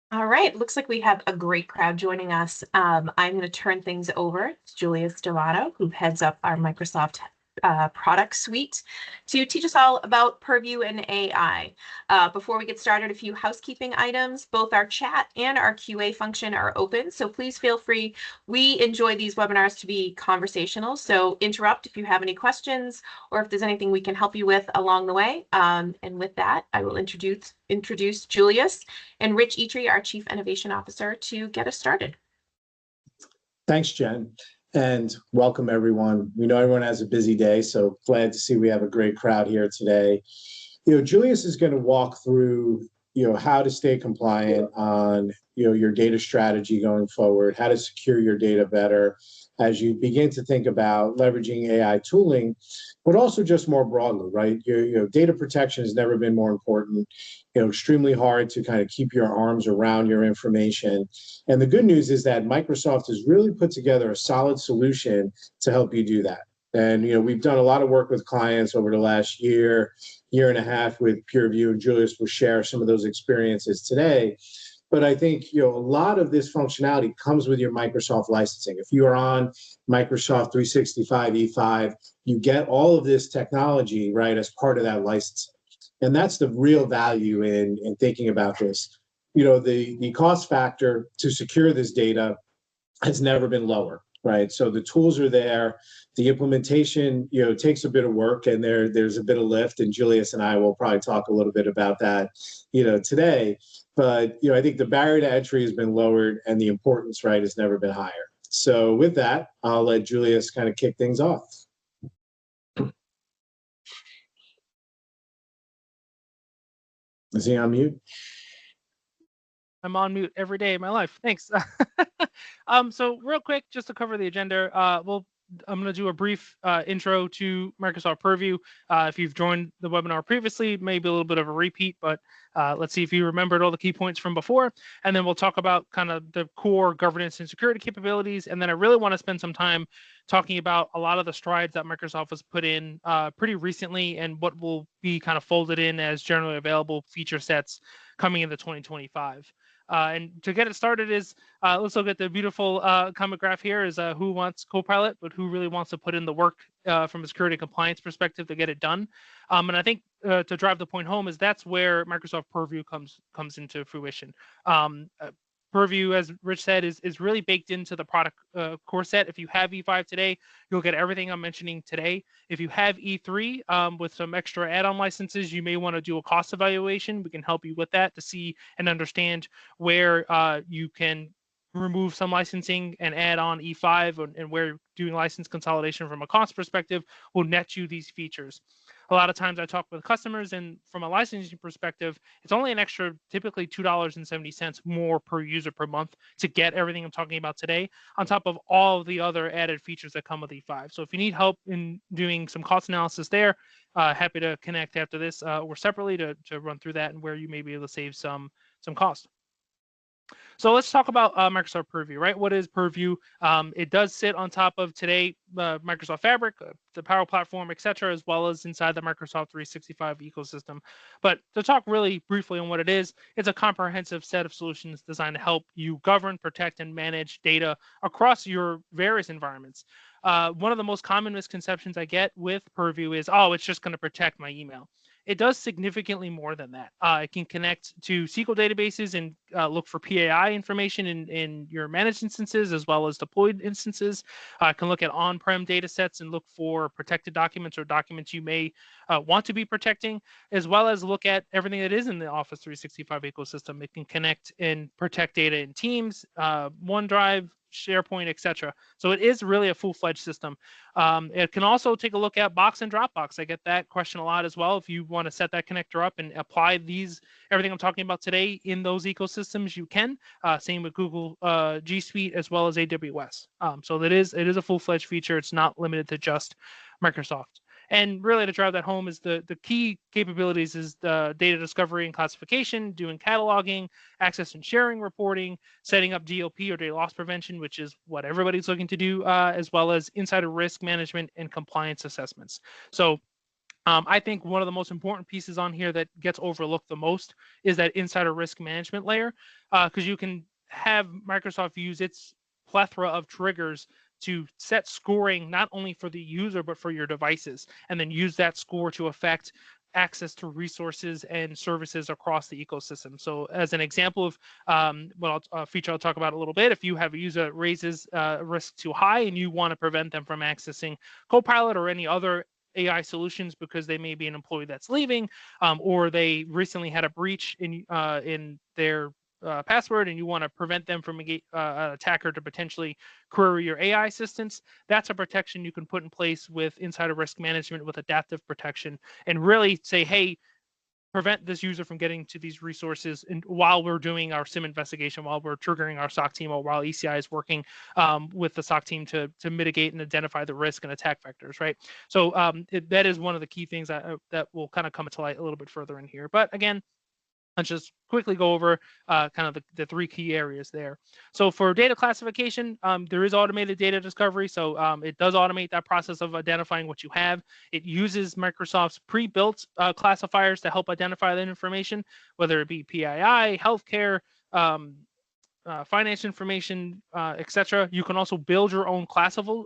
All right, looks like we have a great crowd joining us. I'm going to turn things over to Julius Damato, who heads up our Microsoft product suite, to teach us all about Purview and AI. Before we get started, a few housekeeping items. Both our chat and our QA function are open, so please feel free. We enjoy these webinars to be conversational, so interrupt if you have any questions or if there's anything we can help you with along the way. And with that, I will introduce Julius and Rich Itri, our Chief Innovation Officer, to get us started. Thanks, Jen, and welcome everyone. We know everyone has a busy day, so glad to see we have a great crowd here today. Julius is going to walk through, how to stay compliant on, your data strategy going forward, how to secure your data better as you begin to think about leveraging AI tooling, but also just more broadly, right? Data protection has never been more important. Extremely hard to kind of keep your arms around your information. And the good news is that Microsoft has really put together a solid solution to help you do that. And we've done a lot of work with clients over the last year and a half with Purview, and Julius will share some of those experiences today. But I think a lot of this functionality comes with your Microsoft licensing. If you are on Microsoft 365 E5, you get all of this technology, right, as part of that licensing. And that's the real value in thinking about this. The cost factor to secure this data has never been lower, right? So the tools are there. The implementation, takes a bit of work, and there's a bit of lift, and Julius and I will probably talk a little bit about that, today. But, I think the barrier to entry has been lowered, and the importance, right, has never been higher. So with that, I'll let Julius kind of kick things off. Is he on mute? I'm on mute every day of my life. Thanks. So real quick, just to cover the agenda, I'm going to do a brief intro to Microsoft Purview. If you've joined the webinar previously, maybe a little bit of a repeat, but let's see if you remembered all the key points from before. And then we'll talk about kind of the core governance and security capabilities. And then I really want to spend some time talking about a lot of the strides that Microsoft has put in pretty recently and what will be kind of folded in as generally available feature sets coming into 2025. And to get it started is, let's look at the beautiful comic graph here is who wants Copilot, but who really wants to put in the work from a security compliance perspective to get it done. And I think to drive the point home is that's where Microsoft Purview comes into fruition. Purview, as Rich said, is really baked into the product core set. If you have E5 today, you'll get everything I'm mentioning today. If you have E3 with some extra add-on licenses, you may want to do a cost evaluation. We can help you with that to see and understand where you can remove some licensing and add on E5 and where doing license consolidation from a cost perspective will net you these features. A lot of times I talk with customers, and from a licensing perspective, it's only an extra typically $2.70 more per user per month to get everything I'm talking about today, on top of all the other added features that come with E5. So if you need help in doing some cost analysis there, happy to connect after this or separately to run through that and where you may be able to save some cost. So let's talk about Microsoft Purview, right? What is Purview? It does sit on top of today Microsoft Fabric, the Power Platform, etc., as well as inside the Microsoft 365 ecosystem. But to talk really briefly on what it is, it's a comprehensive set of solutions designed to help you govern, protect, and manage data across your various environments. One of the most common misconceptions I get with Purview is, oh, it's just going to protect my email. It does significantly more than that. It can connect to SQL databases and look for PAI information in your managed instances as well as deployed instances. It can look at on-prem data sets and look for protected documents or documents you may want to be protecting, as well as look at everything that is in the Office 365 ecosystem. It can connect and protect data in Teams, OneDrive, SharePoint, etc. So it is really a full-fledged system. It can also take a look at Box and Dropbox. I get that question a lot as well. If you want to set that connector up and apply everything I'm talking about today in those ecosystems, you can. Same with Google G Suite as well as AWS. So it is a full-fledged feature. It's not limited to just Microsoft. And really to drive that home is the key capabilities is the data discovery and classification, doing cataloging, access and sharing reporting, setting up DLP or data loss prevention, which is what everybody's looking to do, as well as insider risk management and compliance assessments. So I think one of the most important pieces on here that gets overlooked the most is that insider risk management layer, because you can have Microsoft use its plethora of triggers to set scoring not only for the user but for your devices, and then use that score to affect access to resources and services across the ecosystem. So as an example of a feature I'll talk about a little bit, if you have a user that raises risk too high and you want to prevent them from accessing Copilot or any other AI solutions because they may be an employee that's leaving, or they recently had a breach in their password, and you want to prevent them from an attacker to potentially query your AI assistants. That's a protection you can put in place with insider risk management with adaptive protection, and really say, hey, prevent this user from getting to these resources and while we're doing our SIM investigation, while we're triggering our SOC team, or while ECI is working with the SOC team to mitigate and identify the risk and attack vectors, right? So that is one of the key things that will kind of come to light a little bit further in here. But again, let's just quickly go over kind of the three key areas there. So for data classification, there is automated data discovery. So it does automate that process of identifying what you have. It uses Microsoft's pre-built classifiers to help identify that information, whether it be PII, healthcare, finance information, etc. You can also build your own classable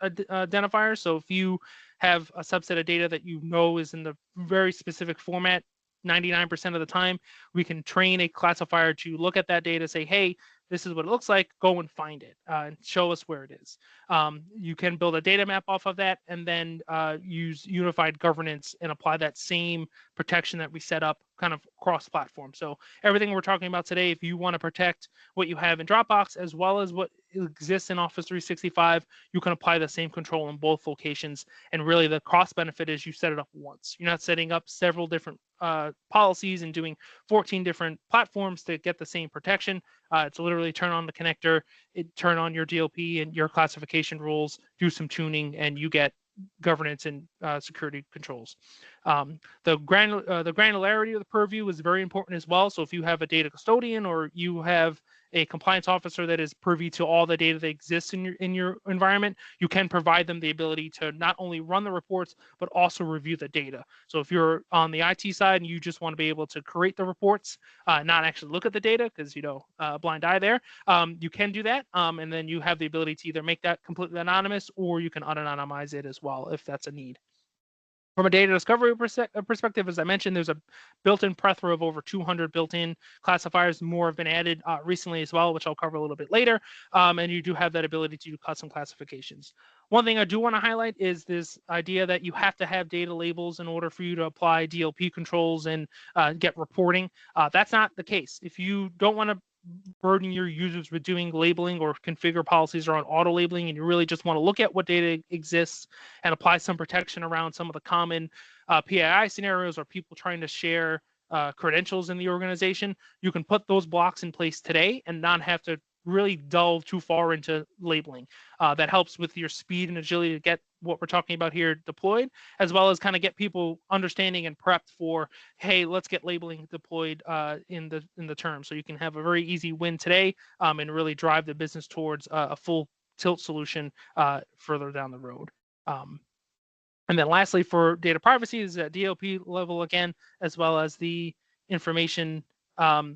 identifiers. So if you have a subset of data that you know is in the very specific format, 99% of the time, we can train a classifier to look at that data, say, hey, this is what it looks like, go and find it and show us where it is. You can build a data map off of that and then use unified governance and apply that same protection that we set up kind of cross-platform. So everything we're talking about today, if you want to protect what you have in Dropbox as well as what exists in Office 365, you can apply the same control in both locations. And really the cost benefit is you set it up once. You're not setting up several different policies and doing 14 different platforms to get the same protection. It's literally turn on the connector, turn on your DLP and your classification rules, do some tuning, and you get governance and security controls. The granularity of the Purview is very important as well. So if you have a data custodian or you have a compliance officer that is privy to all the data that exists in your environment, you can provide them the ability to not only run the reports, but also review the data. So if you're on the IT side and you just want to be able to create the reports, not actually look at the data, because, blind eye there, you can do that. And then you have the ability to either make that completely anonymous, or you can unanonymize it as well if that's a need. From a data discovery perspective, as I mentioned, there's a built-in plethora of over 200 built-in classifiers. More have been added recently as well, which I'll cover a little bit later. And you do have that ability to do custom classifications. One thing I do want to highlight is this idea that you have to have data labels in order for you to apply DLP controls and get reporting. That's not the case. If you don't want to burden your users with doing labeling or configure policies around auto labeling, and you really just want to look at what data exists and apply some protection around some of the common PII scenarios or people trying to share credentials in the organization, you can put those blocks in place today and not have to really delve too far into labeling. That helps with your speed and agility to get what we're talking about here deployed, as well as kind of get people understanding and prepped for, hey, let's get labeling deployed in the term. So you can have a very easy win today and really drive the business towards a full tilt solution further down the road. And then lastly, for data privacy is at DLP level again, as well as the information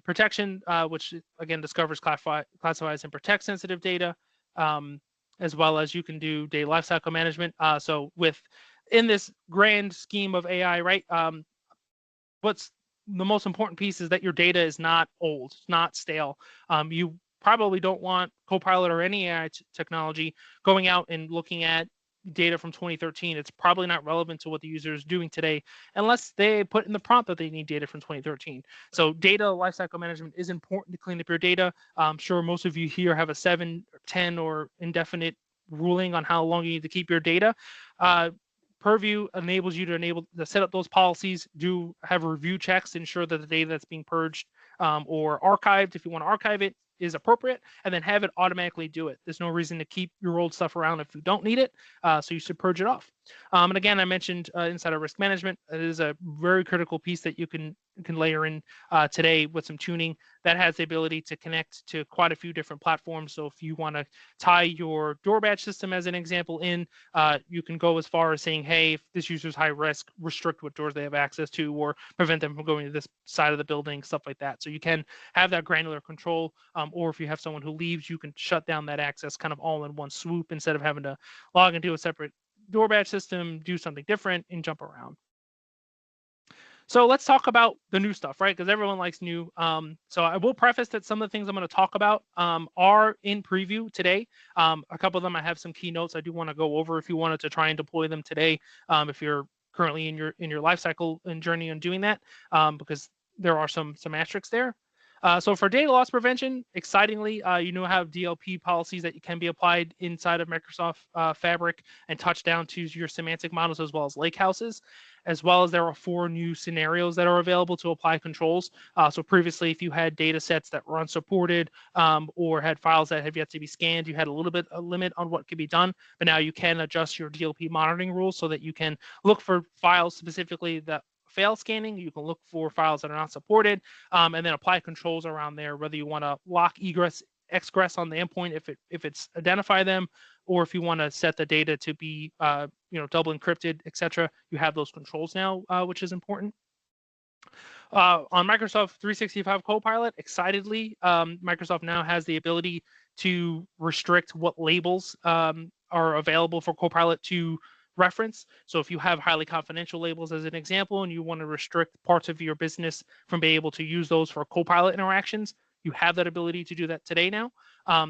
protection, which again discovers, classifies, and protects sensitive data, as well as you can do data lifecycle management. So in this grand scheme of AI, right? What's the most important piece is that your data is not old, it's not stale. You probably don't want Copilot or any AI technology going out and looking at data from 2013. It's probably not relevant to what the user is doing today, unless they put in the prompt that they need data from 2013. So data lifecycle management is important to clean up your data. I'm sure most of you here have a 7, 10, or indefinite ruling on how long you need to keep your data. Purview enables you to set up those policies, do have review checks to ensure that the data that's being purged or archived, if you want to archive it, is appropriate, and then have it automatically do it. There's no reason to keep your old stuff around if you don't need it, so you should purge it off. And again, I mentioned insider risk management. It is a very critical piece that you can layer in today with some tuning that has the ability to connect to quite a few different platforms. So if you want to tie your door badge system as an example in, you can go as far as saying, hey, if this user is high risk, restrict what doors they have access to or prevent them from going to this side of the building, stuff like that. So you can have that granular control, or if you have someone who leaves, you can shut down that access kind of all in one swoop instead of having to log into a separate door badge system, do something different, and jump around. So let's talk about the new stuff, right? Because everyone likes new. So I will preface that some of the things I'm going to talk about are in preview today. A couple of them I have some keynotes I do want to go over if you wanted to try and deploy them today. If you're currently in your life cycle and journey on doing that, because there are some asterisks there. So for data loss prevention, excitingly, you now have DLP policies that can be applied inside of Microsoft Fabric and touch down to your semantic models as well as lakehouses, as well as there are 4 new scenarios that are available to apply controls. So previously, if you had data sets that were unsupported or had files that have yet to be scanned, you had a little bit of a limit on what could be done, but now you can adjust your DLP monitoring rules so that you can look for files specifically that fail scanning. You can look for files that are not supported, and then apply controls around there, whether you want to lock egress, exgress on the endpoint if it's identify them, or if you want to set the data to be double encrypted, etc. You have those controls now, which is important. On Microsoft 365 Copilot, excitedly, Microsoft now has the ability to restrict what labels are available for Copilot to reference. So if you have highly confidential labels as an example, and you want to restrict parts of your business from being able to use those for Copilot interactions, you have that ability to do that today now.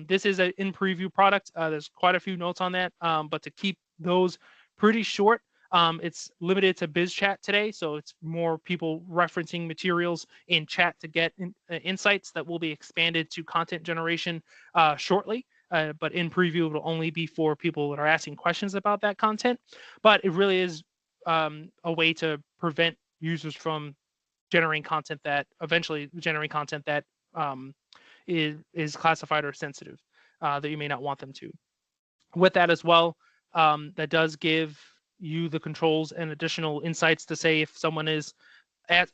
This is an in preview product. There's quite a few notes on that, but to keep those pretty short, it's limited to biz chat today. So it's more people referencing materials in chat to get insights that will be expanded to content generation shortly. But in preview, it'll only be for people that are asking questions about that content. But it really is a way to prevent users from generating content that is classified or sensitive that you may not want them to. With that as well, that does give you the controls and additional insights to say if someone is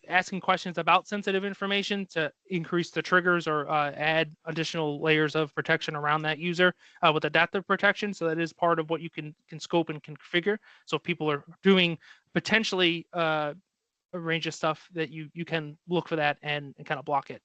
asking questions about sensitive information to increase the triggers or add additional layers of protection around that user with adaptive protection. So that is part of what you can scope and configure. So if people are doing potentially a range of stuff that you can look for that and kind of block it.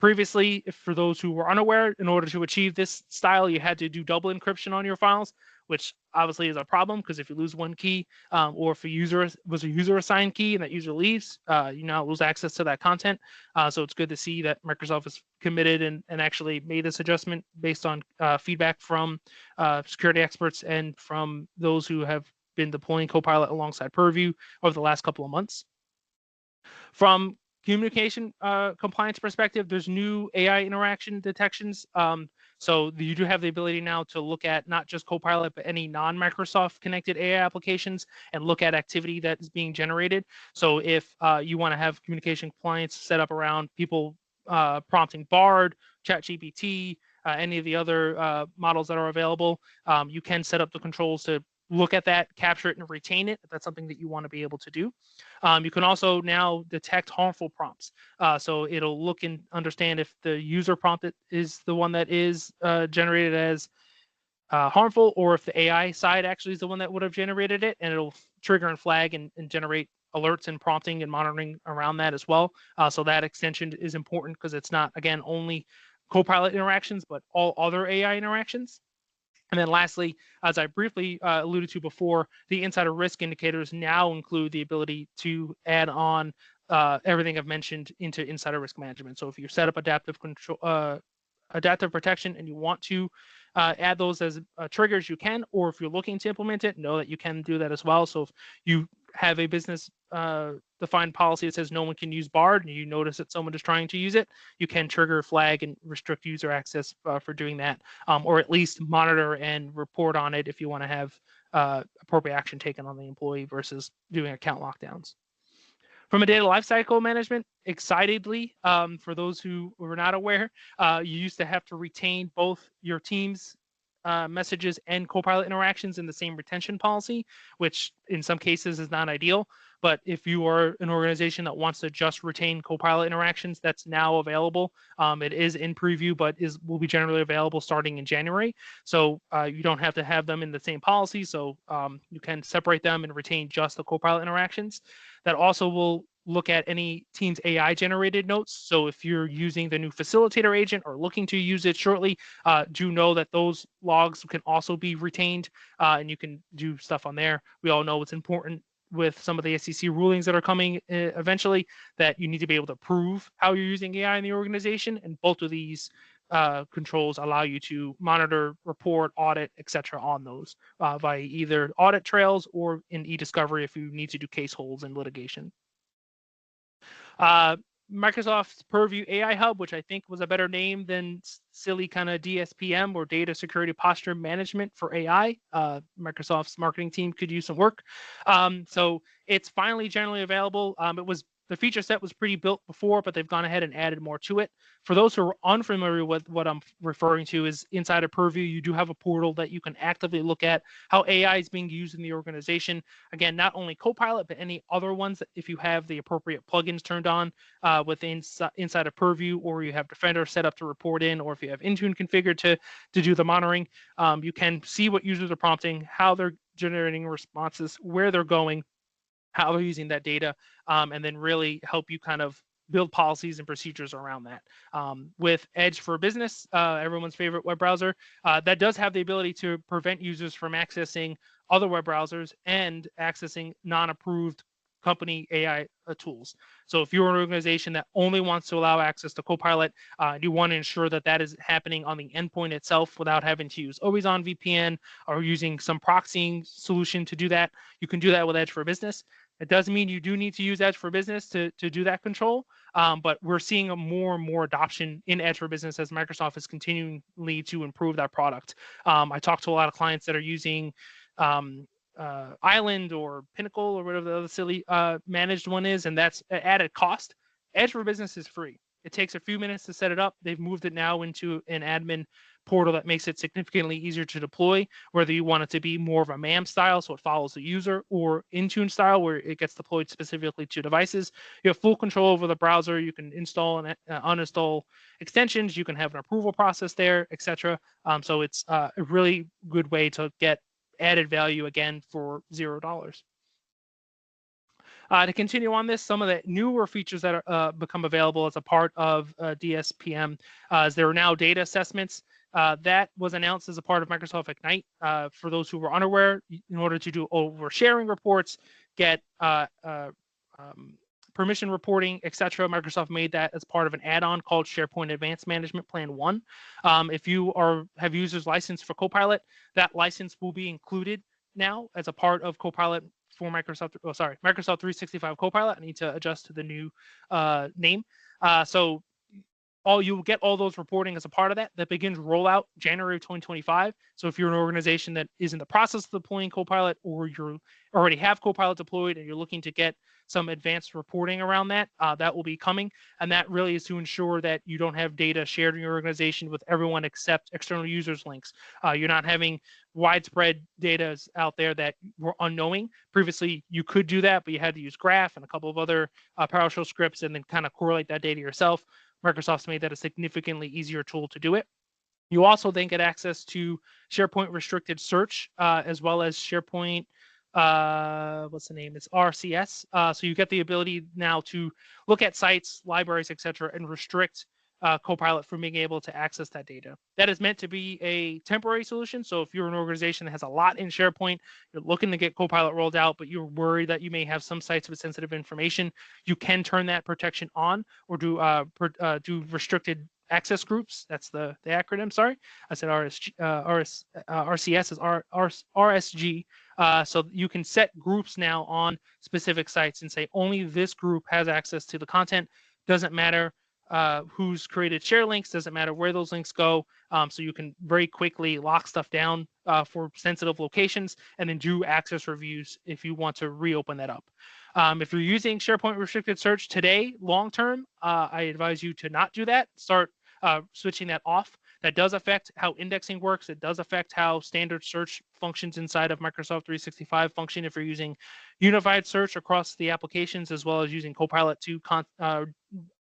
Previously, for those who were unaware, in order to achieve this style, you had to do double encryption on your files, which obviously is a problem because if you lose one key or if a user was a user assigned key and that user leaves, you now lose access to that content. So it's good to see that Microsoft is committed and actually made this adjustment based on feedback from security experts and from those who have been deploying Copilot alongside Purview over the last couple of months. From communication compliance perspective, there's new AI interaction detections. So you do have the ability now to look at not just Copilot, but any non-Microsoft connected AI applications and look at activity that is being generated. So if you want to have communication compliance set up around people prompting Bard, ChatGPT, any of the other models that are available, you can set up the controls to look at that, capture it, and retain it if that's something that you want to be able to do. You can also now detect harmful prompts. So it'll look and understand if the user prompt is the one that is generated as harmful, or if the AI side actually is the one that would have generated it, and it'll trigger and flag and generate alerts and prompting and monitoring around that as well. So that extension is important because it's not, again, only Copilot interactions, but all other AI interactions. And then lastly, as I briefly alluded to before, the insider risk indicators now include the ability to add on everything I've mentioned into insider risk management. So if you set up adaptive protection and you want to add those as triggers, you can, or if you're looking to implement it, know that you can do that as well. So if you have a business defined policy that says no one can use Bard and you notice that someone is trying to use it, you can trigger, flag, and restrict user access for doing that, or at least monitor and report on it if you want to have appropriate action taken on the employee versus doing account lockdowns. From a data lifecycle management, excitedly, for those who were not aware, you used to have to retain both your team's messages and Copilot interactions in the same retention policy, which in some cases is not ideal. But if you are an organization that wants to just retain Copilot interactions, that's now available. It is in preview, but will be generally available starting in January. So you don't have to have them in the same policy. So you can separate them and retain just the Copilot interactions. That also will look at any Teams AI generated notes. So if you're using the new facilitator agent or looking to use it shortly, do know that those logs can also be retained and you can do stuff on there. We all know it's important with some of the SEC rulings that are coming eventually that you need to be able to prove how you're using AI in the organization. And both of these controls allow you to monitor, report, audit, etc. on those via either audit trails or in eDiscovery if you need to do case holds and litigation. Microsoft's Purview AI Hub, which I think was a better name than silly kind of DSPM or Data Security Posture Management for AI. Microsoft's marketing team could use some work. So it's finally generally available. The feature set was pretty built before, but they've gone ahead and added more to it. For those who are unfamiliar with what I'm referring to, is inside of Purview, you do have a portal that you can actively look at how AI is being used in the organization. Again, not only Copilot, but any other ones that if you have the appropriate plugins turned on inside of Purview, or you have Defender set up to report in, or if you have Intune configured to do the monitoring, you can see what users are prompting, how they're generating responses, where they're going, how they're using that data, and then really help you kind of build policies and procedures around that. With Edge for Business, everyone's favorite web browser, that does have the ability to prevent users from accessing other web browsers and accessing non-approved company AI tools. So if you're an organization that only wants to allow access to Copilot, you want to ensure that that is happening on the endpoint itself without having to use always on VPN or using some proxying solution to do that, you can do that with Edge for Business. It does mean you do need to use Edge for Business to do that control, but we're seeing a more and more adoption in Edge for Business as Microsoft is continually to improve that product. I talked to a lot of clients that are using Island or Pinnacle or whatever the other silly managed one is, and that's at a cost. Edge for Business is free. It takes a few minutes to set it up. They've moved it now into an admin portal that makes it significantly easier to deploy, whether you want it to be more of a MAM style, so it follows the user, or Intune style, where it gets deployed specifically to devices. You have full control over the browser. You can install and uninstall extensions. You can have an approval process there, etc. So it's a really good way to get added value again for $0. To continue on this, some of the newer features that are become available as a part of DSPM is there are now data assessments. That was announced as a part of Microsoft Ignite. For those who were unaware, in order to do oversharing reports, get permission reporting, etc., Microsoft made that as part of an add-on called SharePoint Advanced Management Plan 1. If you have users licensed for Copilot, that license will be included now as a part of Copilot for Microsoft 365 Copilot. I need to adjust to the new name. So you'll get all those reporting as a part of that. That begins rollout January of 2025. So if you're an organization that is in the process of deploying Copilot, or you already have Copilot deployed and you're looking to get some advanced reporting around that, that will be coming. And that really is to ensure that you don't have data shared in your organization with everyone except external users links. You're not having widespread data out there that were unknowing. Previously, you could do that, but you had to use Graph and a couple of other PowerShell scripts and then kind of correlate that data yourself. Microsoft's made that a significantly easier tool to do it. You also then get access to SharePoint restricted search, as well as SharePoint, what's the name? It's RCS. So you get the ability now to look at sites, libraries, etc., and restrict Copilot from being able to access that data. That is meant to be a temporary solution. So if you're an organization that has a lot in SharePoint, you're looking to get Copilot rolled out, but you're worried that you may have some sites with sensitive information, you can turn that protection on or do restricted access groups. That's the acronym. Sorry, I said RCS is RSG. So you can set groups now on specific sites and say only this group has access to the content. Doesn't matter who's created share links, doesn't matter where those links go. So you can very quickly lock stuff down for sensitive locations and then do access reviews if you want to reopen that up. If you're using SharePoint restricted search today, long term, I advise you to not do that. Start switching that off. That does affect how indexing works. It does affect how standard search functions inside of Microsoft 365 function if you're using unified search across the applications, as well as using Copilot to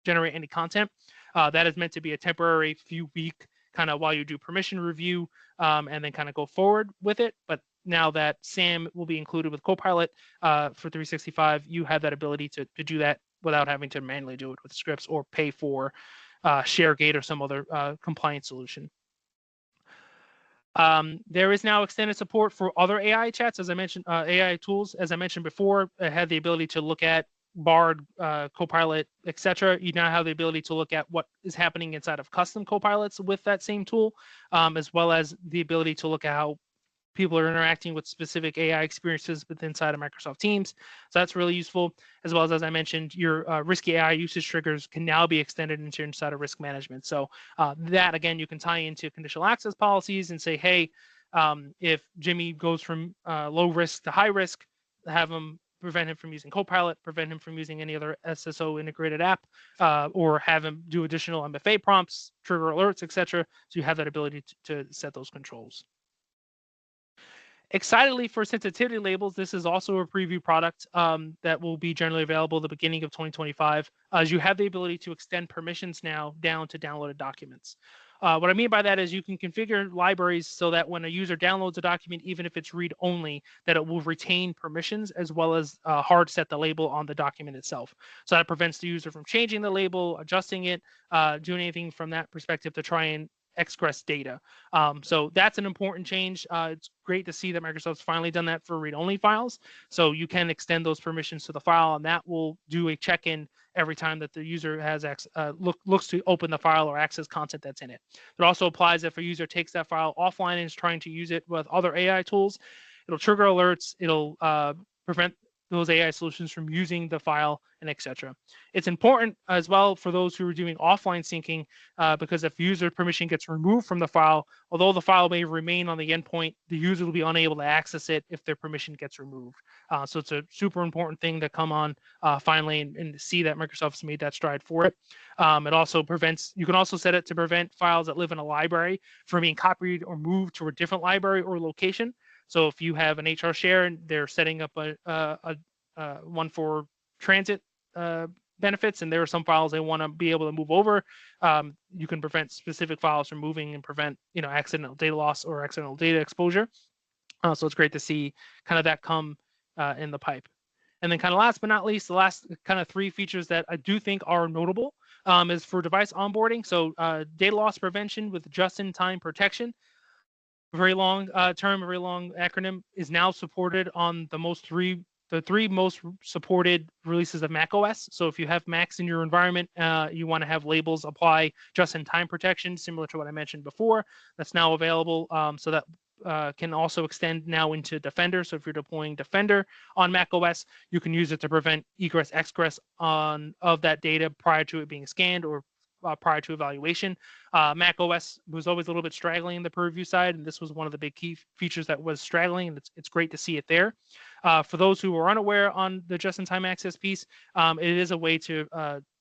generate any content. That is meant to be a temporary few week kind of while you do permission review and then kind of go forward with it. But now that SAM will be included with Copilot for 365, you have that ability to do that without having to manually do it with scripts or pay for ShareGate or some other compliance solution. There is now extended support for other AI chats, as I mentioned, AI tools. As I mentioned before, it had the ability to look at Bard, Copilot, etc. You now have the ability to look at what is happening inside of custom Copilots with that same tool, as well as the ability to look at how people are interacting with specific AI experiences within inside of Microsoft Teams. So that's really useful, as well as I mentioned, your risky AI usage triggers can now be extended into inside of risk management. So that, again, you can tie into conditional access policies and say, hey, if Jimmy goes from low risk to high risk, have him prevent him from using Copilot, prevent him from using any other SSO integrated app, or have him do additional MFA prompts, trigger alerts, etc. So you have that ability to set those controls. Excitedly for sensitivity labels, this is also a preview product that will be generally available at the beginning of 2025, as you have the ability to extend permissions now down to downloaded documents. What I mean by that is you can configure libraries so that when a user downloads a document, even if it's read-only, that it will retain permissions as well as hard set the label on the document itself. So that prevents the user from changing the label, adjusting it, doing anything from that perspective to try and express data. So that's an important change. It's great to see that Microsoft's finally done that for read-only files. So you can extend those permissions to the file, and that will do a check-in every time that the user has looks to open the file or access content that's in it. It also applies if a user takes that file offline and is trying to use it with other AI tools. It'll trigger alerts. It'll prevent those AI solutions from using the file, and etc. It's important as well for those who are doing offline syncing, because if user permission gets removed from the file, although the file may remain on the endpoint, the user will be unable to access it if their permission gets removed. So it's a super important thing to come on finally and see that Microsoft's made that stride for it. It also prevents, you can also set it to prevent files that live in a library from being copied or moved to a different library or location. So if you have an HR share and they're setting up a one for transit benefits, and there are some files they want to be able to move over, you can prevent specific files from moving and prevent accidental data loss or accidental data exposure. So it's great to see kind of that come in the pipe. And then kind of last but not least, the last kind of three features that I do think are notable is for device onboarding. So data loss prevention with just-in-time protection. Very long term, very long acronym, is now supported on the three most supported releases of macOS. So if you have Macs in your environment, you want to have labels apply just-in-time protection, similar to what I mentioned before. That's now available. So that can also extend now into Defender. So if you're deploying Defender on macOS, you can use it to prevent egress, egress of that data prior to it being scanned or prior to evaluation. macOS was always a little bit straggling in the Purview side, and this was one of the big key features that was straggling, and it's great to see it there. For those who are unaware on the just-in-time access piece, it is a way to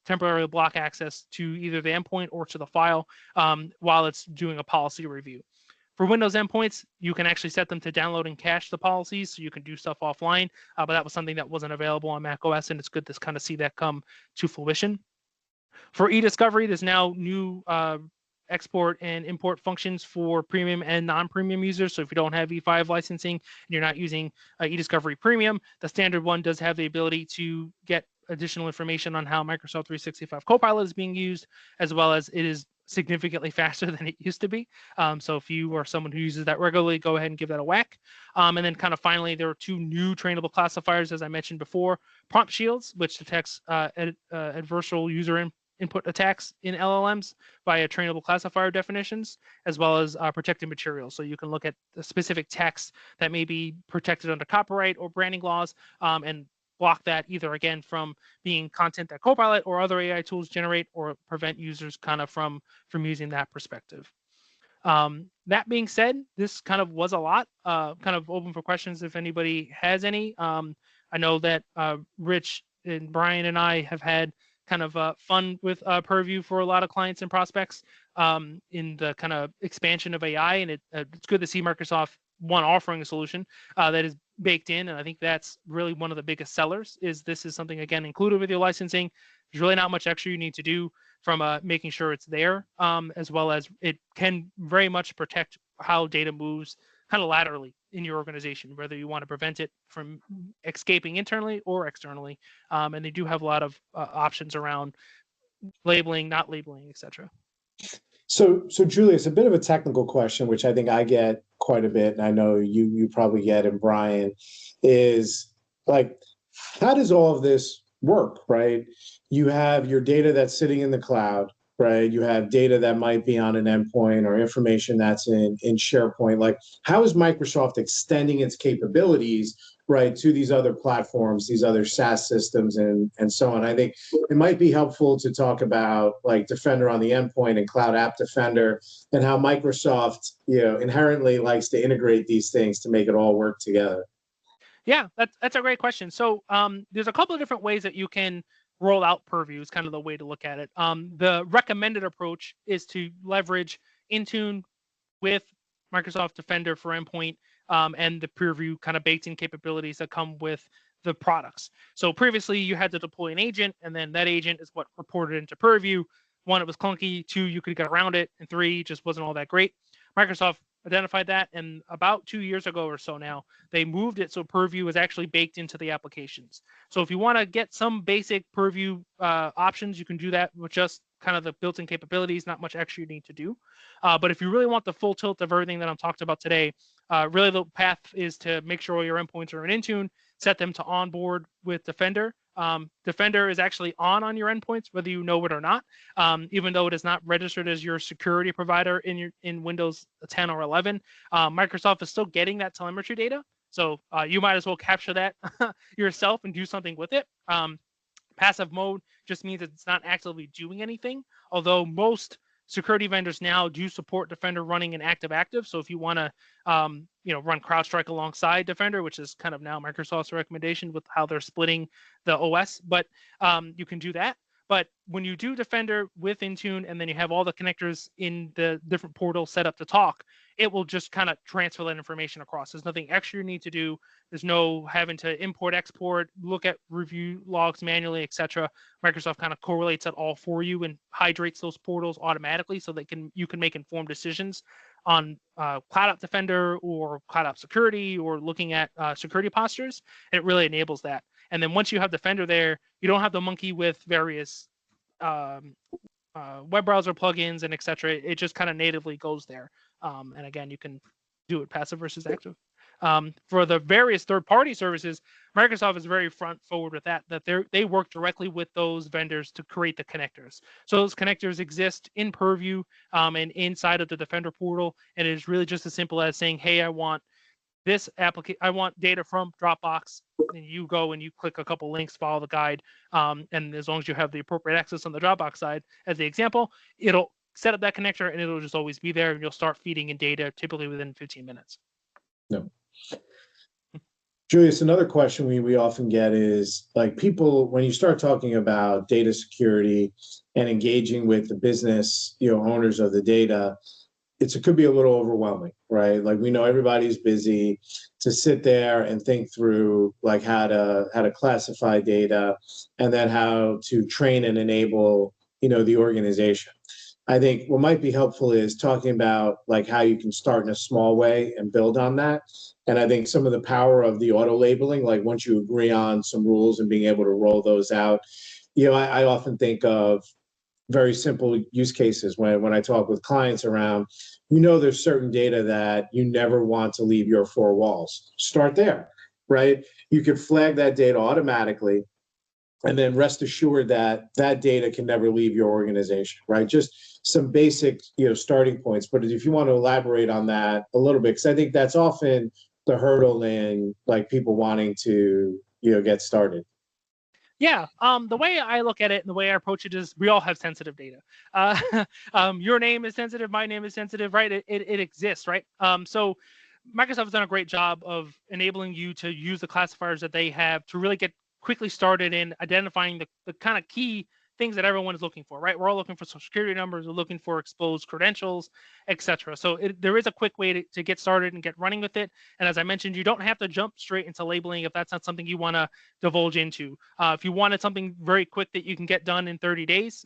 temporarily block access to either the endpoint or to the file while it's doing a policy review. For Windows endpoints, you can actually set them to download and cache the policies, so you can do stuff offline, but that was something that wasn't available on macOS, and it's good to kind of see that come to fruition. For e-discovery, there's now new export and import functions for premium and non-premium users. So if you don't have E5 licensing and you're not using e-discovery premium, the standard one does have the ability to get additional information on how Microsoft 365 Copilot is being used, as well as it is significantly faster than it used to be. So if you are someone who uses that regularly, go ahead and give that a whack. And then kind of finally, there are two new trainable classifiers, as I mentioned before. Prompt Shields, which detects adversarial user input attacks in LLMs via trainable classifier definitions, as well as protected materials. So you can look at the specific text that may be protected under copyright or branding laws and block that either, again, from being content that Copilot or other AI tools generate, or prevent users kind of from using that perspective. That being said, this kind of was a lot, kind of open for questions if anybody has any. I know that Rich and Brian and I have had kind of fun with Purview for a lot of clients and prospects in the kind of expansion of AI. And it's good to see Microsoft offering a solution that is baked in. And I think that's really one of the biggest sellers is this is something, again, included with your licensing. There's really not much extra you need to do from making sure it's there, as well as it can very much protect how data moves kind of laterally in your organization, whether you want to prevent it from escaping internally or externally. And they do have a lot of options around labeling, not labeling, etc. So Julius, a bit of a technical question, which I think I get quite a bit, and I know you probably get, and Brian, is like, how does all of this work, right? You have your data that's sitting in the cloud, right? You have data that might be on an endpoint or information that's in SharePoint. Like, how is Microsoft extending its capabilities, right, to these other platforms, these other SaaS systems, and so on? I think it might be helpful to talk about like Defender on the endpoint and Cloud App Defender, and how Microsoft, inherently likes to integrate these things to make it all work together. Yeah, that's a great question. So there's a couple of different ways that you can roll out Purview is kind of the way to look at it. The recommended approach is to leverage Intune with Microsoft Defender for Endpoint and the Purview kind of baked in capabilities that come with the products. So previously you had to deploy an agent, and then that agent is what reported into Purview. One, it was clunky. Two, you could get around it. And three, just wasn't all that great. Microsoft identified that, and about 2 years ago or so now, they moved it so Purview is actually baked into the applications. So if you want to get some basic Purview options, you can do that with just kind of the built-in capabilities, not much extra you need to do. But if you really want the full tilt of everything that I'm talking about today, really the path is to make sure all your endpoints are in Intune, set them to onboard with Defender. Defender is actually on your endpoints, whether you know it or not, even though it is not registered as your security provider in Windows 10 or 11. Microsoft is still getting that telemetry data, so you might as well capture that yourself and do something with it. Passive mode just means it's not actively doing anything, although most security vendors now do support Defender running in active. So if you want to, run CrowdStrike alongside Defender, which is kind of now Microsoft's recommendation with how they're splitting the OS, but you can do that. But when you do Defender with Intune, and then you have all the connectors in the different portals set up to talk, it will just kind of transfer that information across. There's nothing extra you need to do. There's no having to import, export, look at review logs manually, etc. Microsoft kind of correlates that all for you and hydrates those portals automatically, so that you can make informed decisions on Cloud App Defender or Cloud App Security, or looking at security postures. And it really enables that. And then once you have Defender there, you don't have to monkey with various web browser plugins and etc. It just kind of natively goes there. And again, you can do it passive versus active. For the various third-party services, Microsoft is very front forward with that they work directly with those vendors to create the connectors. So those connectors exist in Purview and inside of the Defender portal. And it is really just as simple as saying, hey, I want this application, I want data from Dropbox, and you go and you click a couple links, follow the guide, and as long as you have the appropriate access on the Dropbox side, as the example, it'll set up that connector and it'll just always be there, and you'll start feeding in data typically within 15 minutes. No. Julius, another question we often get is, like, people, when you start talking about data security and engaging with the business, owners of the data, it could be a little overwhelming, right? Like, we know everybody's busy. To sit there and think through like how to classify data, and then how to train and enable, the organization. I think what might be helpful is talking about like how you can start in a small way and build on that. And I think some of the power of the auto labeling, like once you agree on some rules and being able to roll those out, I often think of very simple use cases when I talk with clients around, there's certain data that you never want to leave your four walls. Start there, right? You could flag that data automatically, and then rest assured that that data can never leave your organization, right? Just some basic, starting points. But if you want to elaborate on that a little bit, because I think that's often the hurdle in like people wanting to, get started. Yeah, the way I look at it and the way I approach it is we all have sensitive data. Your name is sensitive, my name is sensitive, right? It exists, right? So Microsoft has done a great job of enabling you to use the classifiers that they have to really get quickly started in identifying the kind of key things that everyone is looking for, right? We're all looking for social security numbers, we're looking for exposed credentials, etc. So there is a quick way to get started and get running with it. And as I mentioned, you don't have to jump straight into labeling if that's not something you want to divulge into. If you wanted something very quick that you can get done in 30 days,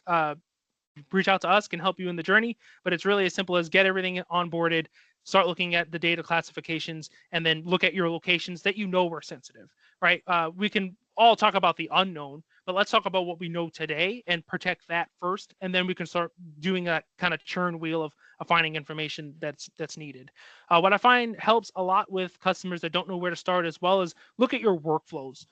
reach out to us, can help you in the journey. But it's really as simple as get everything onboarded, start looking at the data classifications, and then look at your locations that you know are sensitive, right? We can all talk about the unknown, but let's talk about what we know today and protect that first, and then we can start doing that kind of churn wheel of finding information that's needed. What I find helps a lot with customers that don't know where to start, as well as look at your workflows.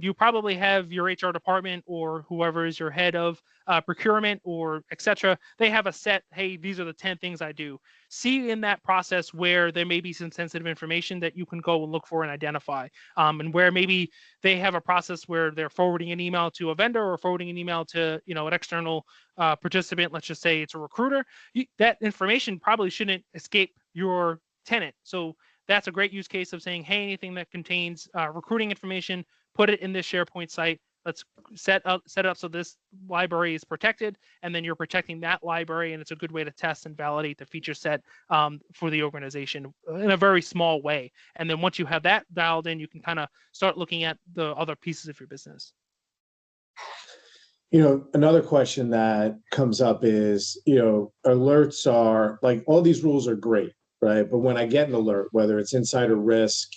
You probably have your HR department or whoever is your head of procurement or etc. They have a set, hey, these are the 10 things I do. See in that process where there may be some sensitive information that you can go and look for and identify, and where maybe they have a process where they're forwarding an email to a vendor or forwarding an email to an external participant. Let's just say it's a recruiter. That information probably shouldn't escape your tenant. So that's a great use case of saying, hey, anything that contains recruiting information, put it in this SharePoint site. Let's set it up so this library is protected, and then you're protecting that library, and it's a good way to test and validate the feature set for the organization in a very small way. And then once you have that dialed in, you can kind of start looking at the other pieces of your business. Another question that comes up is, alerts are like, all these rules are great, right? But when I get an alert, whether it's insider risk,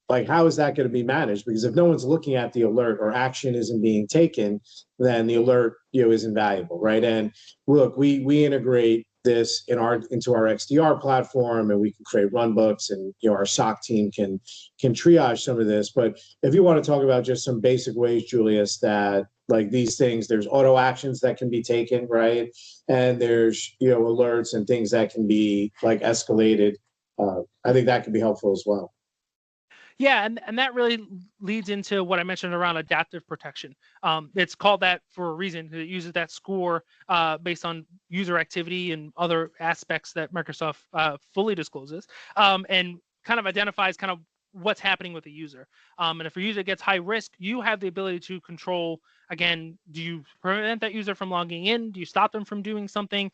like, how is that going to be managed? Because if no one's looking at the alert or action isn't being taken, then the alert, isn't valuable, right? And look, we integrate this into our XDR platform, and we can create runbooks, and our SOC team can triage some of this. But if you want to talk about just some basic ways, Julius, that like these things, there's auto actions that can be taken, right? And there's alerts and things that can be like escalated. I think that can be helpful as well. Yeah, and that really leads into what I mentioned around adaptive protection. It's called that for a reason. It uses that score based on user activity and other aspects that Microsoft fully discloses, and kind of identifies kind of what's happening with the user. And if a user gets high risk, you have the ability to control, again, do you prevent that user from logging in? Do you stop them from doing something?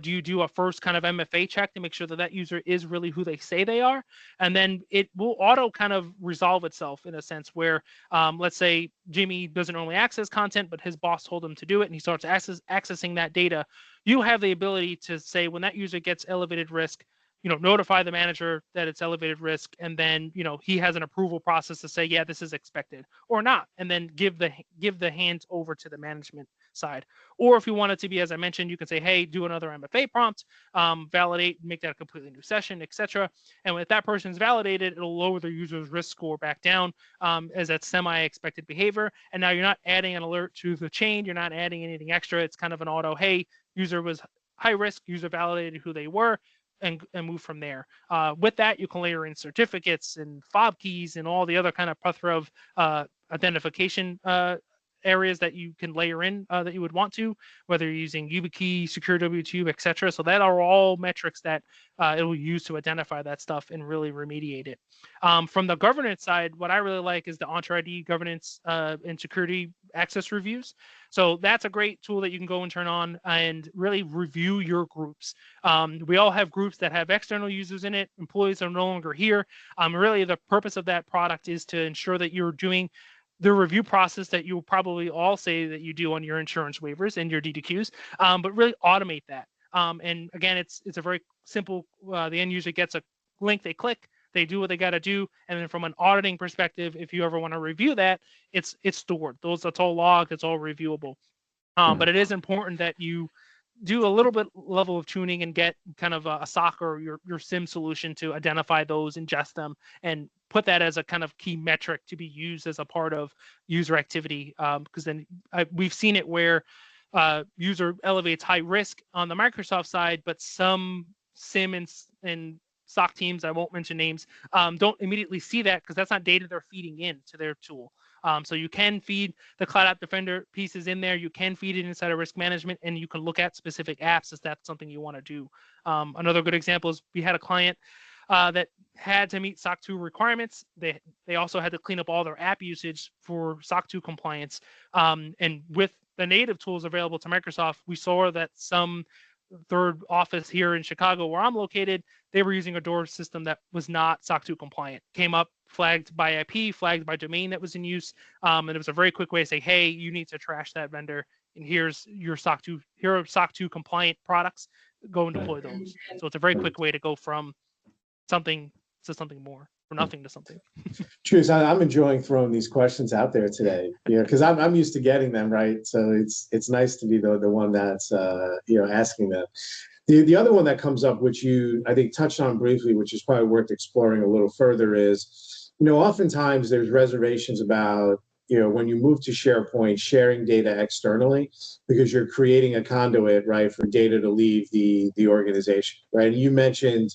Do you do a first kind of MFA check to make sure that that user is really who they say they are? And then it will auto kind of resolve itself in a sense where, let's say Jimmy doesn't normally access content, but his boss told him to do it, and he starts accessing that data. You have the ability to say, when that user gets elevated risk, notify the manager that it's elevated risk, and then he has an approval process to say, yeah, this is expected or not, and then give the hands over to the management side. Or if you want it to be, as I mentioned, you can say, hey, do another MFA prompt, validate, make that a completely new session, etc. And if that person's validated, it'll lower the user's risk score back down as that semi-expected behavior. And now you're not adding an alert to the chain, you're not adding anything extra. It's kind of an auto, hey, user was high risk, user validated who they were, and move from there. With that, you can layer in certificates and fob keys and all the other kind of plethora of identification areas that you can layer in that you would want to, whether you're using YubiKey, Secure W2, etc. So that are all metrics that it will use to identify that stuff and really remediate it. From the governance side, what I really like is the Entra ID governance and security access reviews. So that's a great tool that you can go and turn on and really review your groups. We all have groups that have external users in it. Employees are no longer here. Really, the purpose of that product is to ensure that you're doing the review process that you'll probably all say that you do on your insurance waivers and your DDQs, but really automate that. And again, it's a very simple, the end user gets a link, they click, they do what they got to do. And then from an auditing perspective, if you ever want to review that, it's stored. That's all logged, it's all reviewable. But it is important that you do a little bit level of tuning and get kind of a SOC or your SIM solution to identify those, ingest them, and put that as a kind of key metric to be used as a part of user activity. Because then we've seen it where user elevates high risk on the Microsoft side, but some SIM and SOC teams, I won't mention names, don't immediately see that because that's not data they're feeding in to their tool. So you can feed the Cloud App Defender pieces in there. You can feed it inside of risk management, and you can look at specific apps if that's something you want to do. Another good example is we had a client that had to meet SOC 2 requirements. They also had to clean up all their app usage for SOC 2 compliance. And with the native tools available to Microsoft, we saw that some third office here in Chicago, where I'm located, they were using a door system that was not SOC 2 compliant. Came up flagged by IP, flagged by domain that was in use, and it was a very quick way to say, hey, you need to trash that vendor, and here's your SOC 2, here are SOC 2 compliant products. Go and deploy those. So it's a very quick way to go from something to something more, or nothing to something. Julius, I'm enjoying throwing these questions out there today, because I'm used to getting them, right? So it's nice to be the one that's asking them. The other one that comes up, which you I think touched on briefly, which is probably worth exploring a little further, is oftentimes there's reservations about when you move to SharePoint, sharing data externally, because you're creating a conduit, right, for data to leave the organization, right? And you mentioned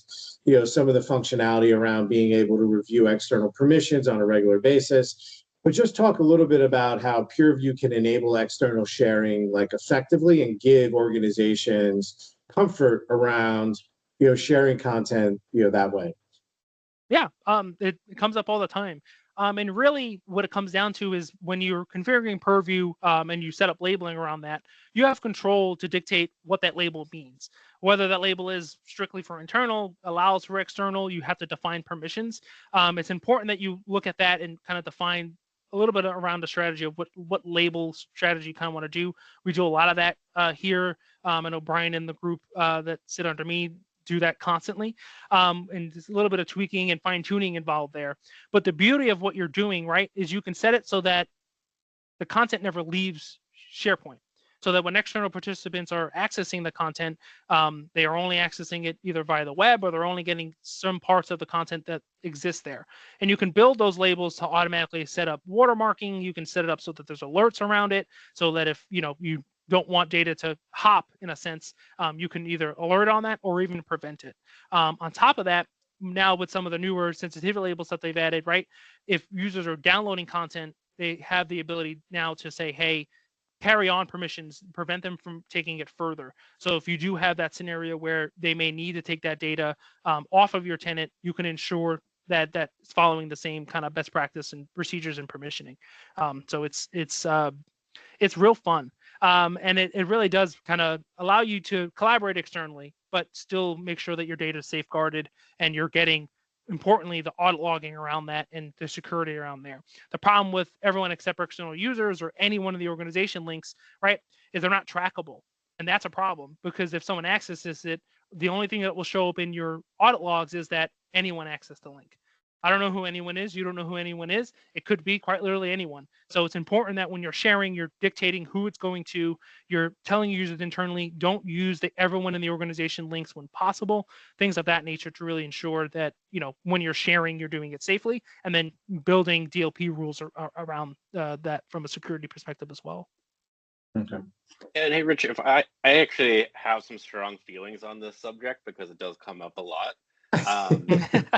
some of the functionality around being able to review external permissions on a regular basis. But just talk a little bit about how Purview can enable external sharing effectively and give organizations comfort around sharing content that way. Yeah, it comes up all the time. And really what it comes down to is when you're configuring Purview and you set up labeling around that, you have control to dictate what that label means. Whether that label is strictly for internal, allows for external, you have to define permissions. It's important that you look at that and kind of define a little bit around the strategy of what label strategy you kind of want to do. We do a lot of that here. I know Brian and the group that sit under me do that constantly, and there's a little bit of tweaking and fine tuning involved there. But the beauty of what you're doing, right, is you can set it so that the content never leaves SharePoint, so that when external participants are accessing the content, they are only accessing it either via the web, or they're only getting some parts of the content that exists there. And you can build those labels to automatically set up watermarking. You can set it up so that there's alerts around it, so that if you don't want data to hop, in a sense, you can either alert on that or even prevent it. On top of that, now with some of the newer sensitivity labels that they've added, right, if users are downloading content, they have the ability now to say, hey, carry on permissions, prevent them from taking it further. So if you do have that scenario where they may need to take that data off of your tenant, you can ensure that that's following the same kind of best practice and procedures and permissioning. So it's real fun. And it really does kind of allow you to collaborate externally, but still make sure that your data is safeguarded and you're getting, importantly, the audit logging around that and the security around there. The problem with everyone except external users or any one of the organization links, right, is they're not trackable. And that's a problem, because if someone accesses it, the only thing that will show up in your audit logs is that anyone accessed the link. I don't know who anyone is. You don't know who anyone is. It could be quite literally anyone. So it's important that when you're sharing, you're dictating who it's going to. You're telling users internally, don't use everyone in the organization links when possible. Things of that nature to really ensure that, when you're sharing, you're doing it safely. And then building DLP rules around that from a security perspective as well. Okay. And hey, Rich, if I actually have some strong feelings on this subject, because it does come up a lot.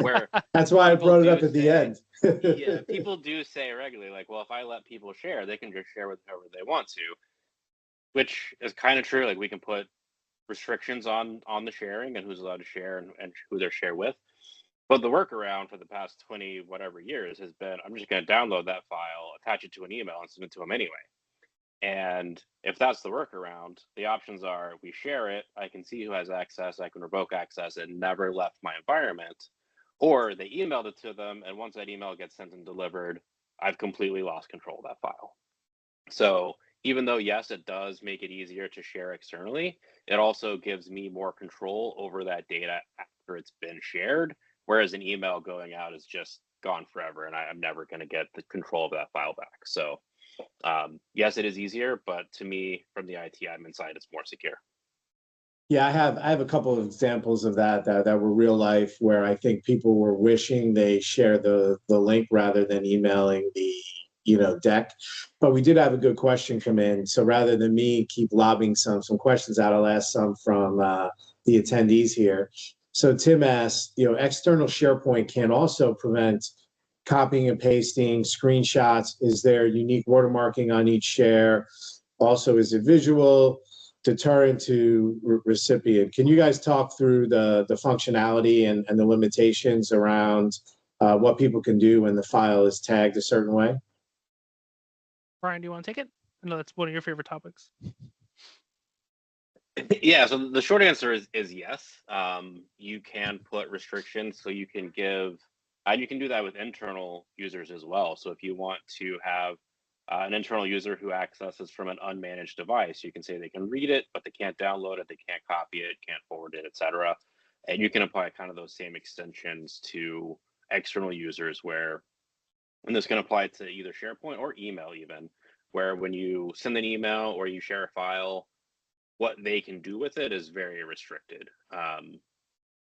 Where that's why I brought it up at the end. Yeah, people do say regularly, well, if I let people share, they can just share with whoever they want to, which is kind of true. We can put restrictions on the sharing and who's allowed to share and who they're share with. But the workaround for the past 20 whatever years has been, I'm just going to download that file, attach it to an email, and send it to them anyway. And if that's the workaround, the options are we share it, I can see who has access, I can revoke access, it never left my environment, or they emailed it to them, and once that email gets sent and delivered, I've completely lost control of that file. So even though, yes, it does make it easier to share externally, it also gives me more control over that data after it's been shared, whereas an email going out is just gone forever, and I'm never going to get the control of that file back. So yes, it is easier, but to me, from the IT admin side, it's more secure. Yeah, I have a couple of examples of that were real life, where I think people were wishing they shared the link rather than emailing the deck. But we did have a good question come in, so rather than me keep lobbing some questions out, I'll ask some from the attendees here. So Tim asked, external SharePoint can also prevent copying and pasting, screenshots. Is there unique watermarking on each share? Also, is it visual, deterrent to recipient? Can you guys talk through the functionality and the limitations around what people can do when the file is tagged a certain way? Brian, do you want to take it? I know that's one of your favorite topics. Yeah, so the short answer is yes. You can put restrictions, so you can give, and you can do that with internal users as well. So if you want to have an internal user who accesses from an unmanaged device, you can say they can read it, but they can't download it, they can't copy it, can't forward it, etc. And you can apply kind of those same extensions to external users where, and this can apply to either SharePoint or email even, where when you send an email or you share a file, what they can do with it is very restricted.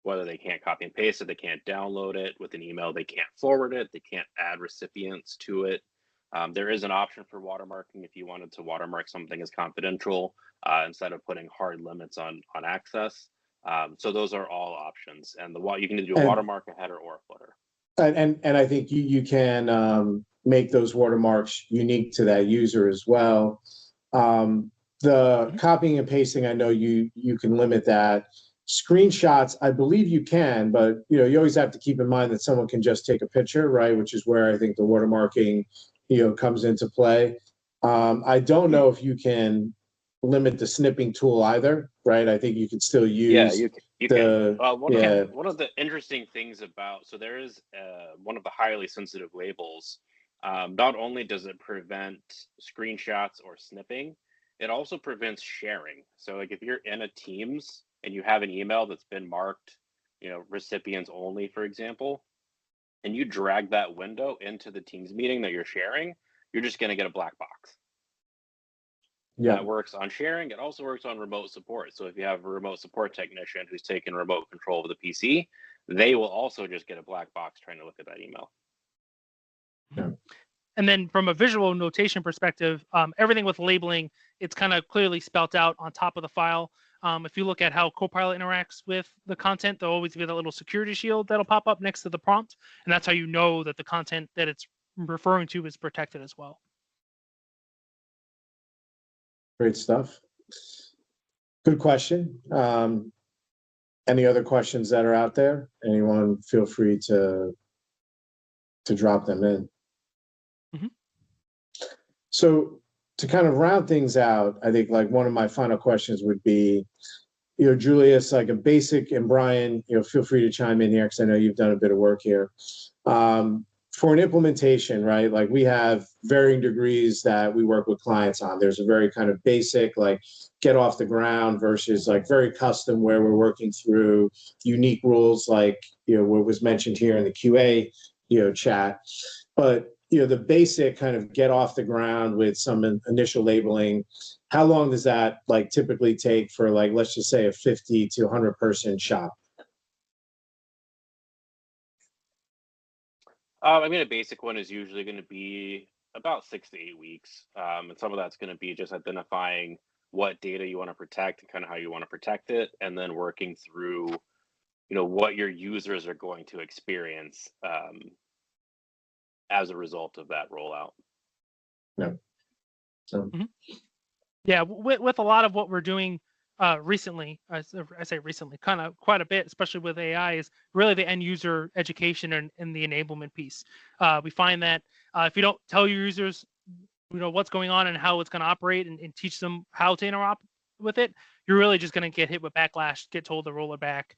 Whether they can't copy and paste it, they can't download it with an email, they can't forward it, they can't add recipients to it. There is an option for watermarking if you wanted to watermark something as confidential instead of putting hard limits on access. So those are all options, and you can do a watermark, a header, or a footer. And I think you can make those watermarks unique to that user as well. The copying and pasting, I know you can limit that. Screenshots, I believe you can, but you always have to keep in mind that someone can just take a picture, right? Which is where I think the watermarking, comes into play. I don't know if you can limit the snipping tool either, right? I think you can still use. Yeah, you can. One of the interesting things about, so there is one of the highly sensitive labels. Not only does it prevent screenshots or snipping, it also prevents sharing. So like if you're in a Teams and you have an email that's been marked, recipients only, for example, and you drag that window into the Teams meeting that you're sharing, you're just going to get a black box. Yeah. That works on sharing. It also works on remote support. So if you have a remote support technician who's taken remote control of the PC, they will also just get a black box trying to look at that email. Yeah. And then from a visual notation perspective, everything with labeling, it's kind of clearly spelt out on top of the file. If you look at how Copilot interacts with the content, there'll always be that little security shield that'll pop up next to the prompt. And that's how you know that the content that it's referring to is protected as well. Great stuff. Good question. Any other questions that are out there? Anyone feel free to drop them in. Mm-hmm. So to kind of round things out, I think like one of my final questions would be, Julius, like a basic, and Brian, feel free to chime in here because I know you've done a bit of work here. For an implementation, right? Like we have varying degrees that we work with clients on. There's a very kind of basic, like get off the ground versus like very custom where we're working through unique rules, like, what was mentioned here in the QA, chat. But, the basic kind of get off the ground with some initial labeling, how long does that like typically take for like, let's just say a 50 to 100 person shop? I mean, a basic one is usually going to be about 6 to 8 weeks. And some of that's going to be just identifying what data you want to protect and kind of how you want to protect it, and then working through, what your users are going to experience as a result of that rollout. Yeah. So. Mm-hmm. Yeah, with a lot of what we're doing recently, I say recently, kind of quite a bit, especially with AI, is really the end user education and the enablement piece. We find that if you don't tell your users, what's going on and how it's going to operate and teach them how to interact with it, you're really just going to get hit with backlash, get told to roll it back,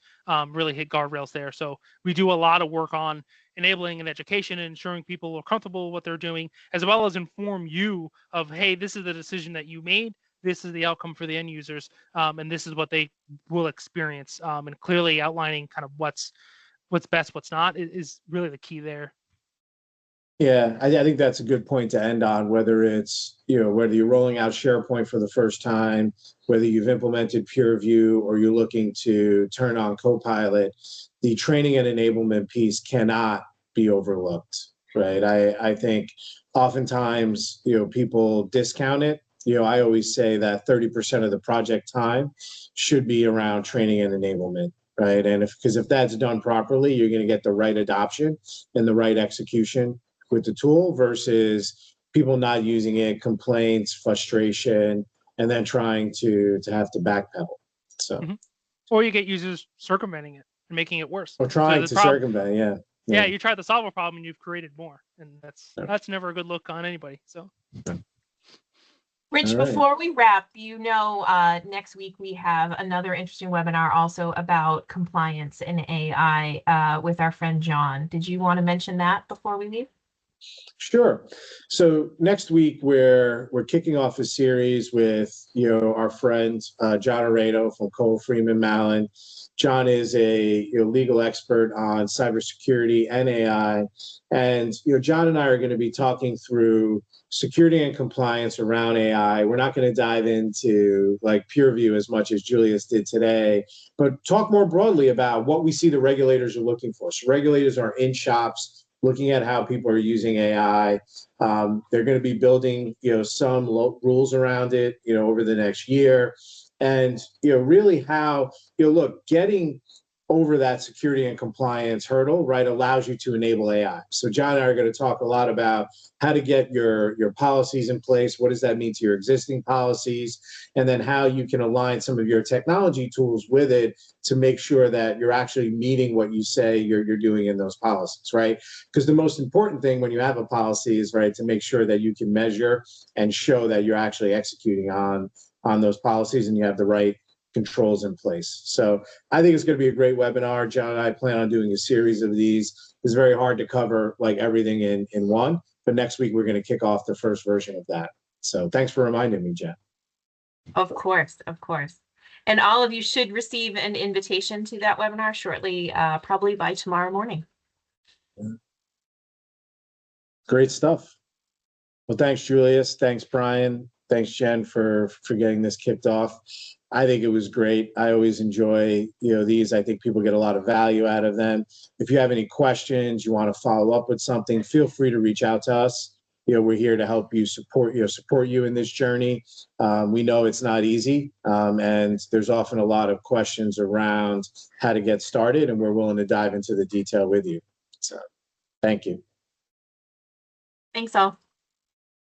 really hit guardrails there. So we do a lot of work on enabling and education and ensuring people are comfortable with what they're doing, as well as inform you of, hey, this is the decision that you made. This is the outcome for the end users, and this is what they will experience. And clearly outlining kind of what's best, what's not, is really the key there. Yeah, I think that's a good point to end on, whether it's, whether you're rolling out SharePoint for the first time, whether you've implemented Purview or you're looking to turn on Copilot, the training and enablement piece cannot be overlooked, right? I think oftentimes, people discount it. I always say that 30% of the project time should be around training and enablement, right? And because if that's done properly, you're going to get the right adoption and the right execution with the tool versus people not using it, complaints, frustration, and then trying to have to backpedal. So, or you get users circumventing it and making it worse. Or trying to circumvent, yeah. Yeah, you try to solve a problem and you've created more, and that's never a good look on anybody. So. Rich, All right. before we wrap, next week we have another interesting webinar also about compliance and AI with our friend John. Did you want to mention that before we leave? Sure. So next week we're kicking off a series with our friend John Aredo from Cole Freeman Mallon. John is a legal expert on cybersecurity and AI, and John and I are going to be talking through security and compliance around AI. We're not going to dive into like Purview as much as Julius did today, but talk more broadly about what we see the regulators are looking for. So regulators are in shops looking at how people are using AI. They're going to be building, some rules around it, over the next year, and really how look, getting over that security and compliance hurdle, right, allows you to enable AI. So John and I are going to talk a lot about how to get your policies in place. What does that mean to your existing policies? And then how you can align some of your technology tools with it to make sure that you're actually meeting what you say you're doing in those policies, right? Because the most important thing when you have a policy is, right, to make sure that you can measure and show that you're actually executing on those policies and you have the right controls in place. So I think it's going to be a great webinar. John and I plan on doing a series of these. It's very hard to cover like everything in one, but next week we're going to kick off the first version of that. So thanks for reminding me, Jen. Of course, of course. And all of you should receive an invitation to that webinar shortly, probably by tomorrow morning. Great stuff. Well, thanks, Julius. Thanks, Brian. Thanks, Jen, for getting this kicked off. I think it was great. I always enjoy, these. I think people get a lot of value out of them. If you have any questions, you want to follow up with something, feel free to reach out to us. We're here to help you support you in this journey. We know it's not easy, and there's often a lot of questions around how to get started, and we're willing to dive into the detail with you. So, thank you. Thanks all.